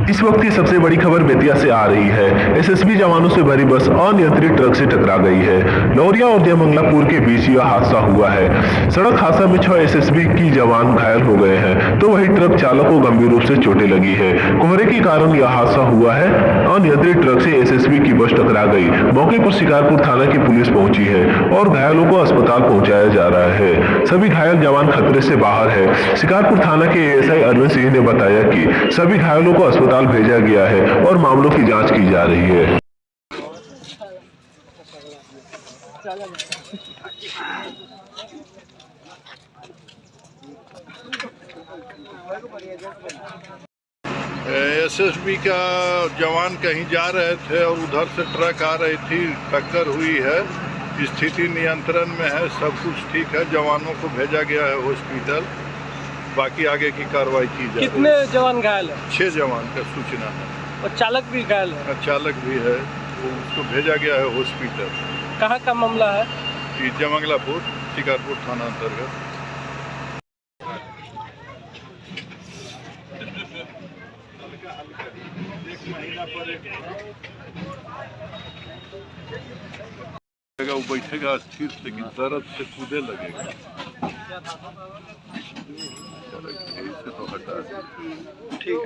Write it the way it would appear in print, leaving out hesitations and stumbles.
इस वक्त की सबसे बड़ी खबर बेतिया से आ रही है। एसएसबी जवानों से भरी बस अनियंत्रित ट्रक से टकरा गई है। लौरिया और जयमंगलापुर के बीच यह हादसा हुआ है। सड़क हादसा में 6 एसएसबी की जवान घायल हो गए हैं, तो वही ट्रक चालक को गंभीर रूप से चोटें लगी है। कोहरे के कारण यह हादसा हुआ है। अनियंत्रित ट्रक से एसएसबी की बस टकरा गई। मौके पर शिकारपुर थाना की पुलिस पहुंची है और घायलों को अस्पताल पहुंचाया जा रहा है। सभी घायल जवान खतरे से बाहर है। शिकारपुर थाना के एएसआई अरविंद सिंह ने बताया कि सभी घायलों को अस्पताल भेजा गया है और मामलों की जांच की जा रही है। एसएसबी का जवान कहीं जा रहे थे और उधर से ट्रक आ रही थी, टक्कर हुई है। स्थिति नियंत्रण में है, सब कुछ ठीक है। जवानों को भेजा गया है हॉस्पिटल, बाकी आगे की कार्रवाई की जाए। कितने जवान घायल है? 6 जवान का सूचना है और चालक भी घायल है? चालक भी है, वो उसको भेजा गया है हॉस्पिटल। कहाँ का मामला है? जयमंगलापुर, शिकारपुर थाना अंतर्गत। वो बैठेगा स्थिर, लेकिन दर्द से कूदे लगेगा। तो हटा ठीक